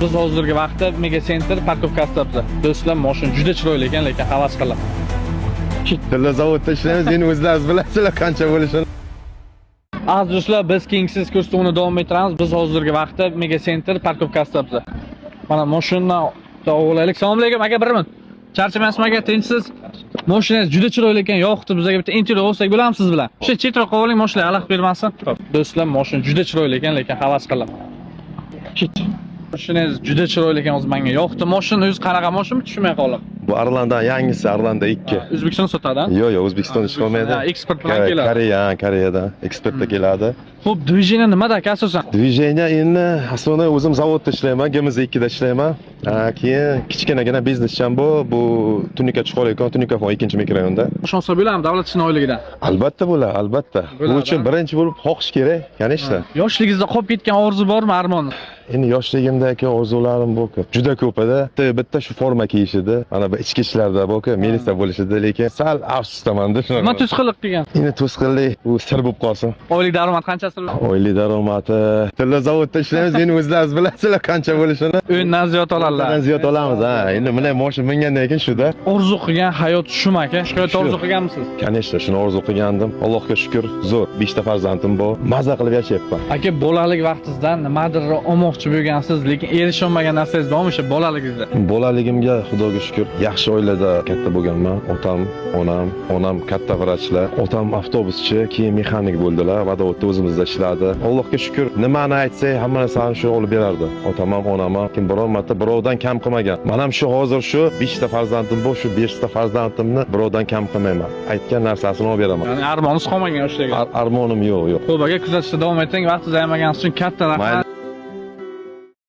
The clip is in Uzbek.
Biz hozirgi vaqtda Mega Center parkovkasida. Do'stlar, mashina juda chiroyli ekan, lekin havas qilib. Tilla zavodda ishlaymiz, endi o'zlaringiz bilasizlar qancha bo'lishini. Aziz do'stlar, biz keyingi ko'rsatuvni davom ettiramiz. Biz hozirgi vaqtda Mega Center parkovkasida. Mana mashina olaylik. Assalomu alaykum aka, bir minut. Charchamayapsizmi aka, tinchsiz? Mashinangiz juda chiroyli ekan, yoqdi. Bizga bitta intervyu olsak bo'ladimi siz bilan? O'sha chetroqqa oling, mashina alaq bermasin. Do'stlar, mashina juda chiroyli ekan, lekin havas qilib. Mashinangiz juda chiroyli ekan, o'zi menga yoqdi. Mashina o'zi qanaqa mashina tushunmay qoldim. Bu Arlandan yangisi, Arlanda 2. O'zbekiston sotadi? Yo'q, O'zbekistonda chiqolmaydi. Eksport bilan keladi. Koreyadan eksportda keladi. Xo'p, движение nimada aka asosan? Движение endi aslida o'zim zavodda ishlayman, GMZ2 da ishlayman. Keyin kichkinagina biznescham bu tunika chiqalayotgan Tunikafon 2-mikrorayonda. Mashina olsa bo'ladimi davlat shinoyligidan? Albatta bo'ladi, albatta. Bu uchun birinchi bo'lib xohish kerak, конечно. Yoshligingizda qolib ketgan orzu bormi, armon? Endi yoshligimdagi orzularim bu ko'p. Juda ko'p edi. Bitta shu forma kiyish edi. Mana bu ichki ishlarda bu militsiya bo'lish edi, lekin sal afsusdaman-da shuni. Nima to'sqinlik qilgan? Endi to'sqinlik bu sir bo'lib qolsin. Oylik daromad qanchasi? Oylik daromadi. Tilla zavodda ishlaymiz, endi o'zlaringiz bilasizlar qancha bo'lishini. O'yindan ziyod oladilar. O'yindan ziyod olamiz, ha. Endi mana mashina mingandan keyin shu-da. Orzu qilgan hayot shumi aka? Shu hayot orzu qilganmisiz? Конечно, shuni orzu qilgandim. Allohga shukr, zo'r. 5 ta farzandim bor. Maza qilib yashayapman. Aka, bolalik vaqtingizda nimadir olmoqchi bo'lgansiz, lekin erisha olmagan narsangiz bormi o'sha bolaligingizda? Bolaligimga Xudoga shukr, yaxshi oilada katta bo'lganman. Otam, onam katta vrachlar, otam avtobuschi, keyin mexanik bo'ldilar. Vadovatda o'zimizda ishladi. Allohga shukr, nimani aytsak, hamma narsani shu olib berardi. Otam ham, onam ham, kim biror marta birovdan kam qilmagan. Men ham shu hozir shu 5 ta farzandim bor, shu 5 ta farzandimni birovdan kam qilmayman. Aytgan narsasini olib beraman. Ya'ni armoningiz qolmagan yoshlarga. Armonim yo'q. Xo'p aka, kuzatishda davom eting. Vaqtingizni ayamaganingiz uchun katta rahmat.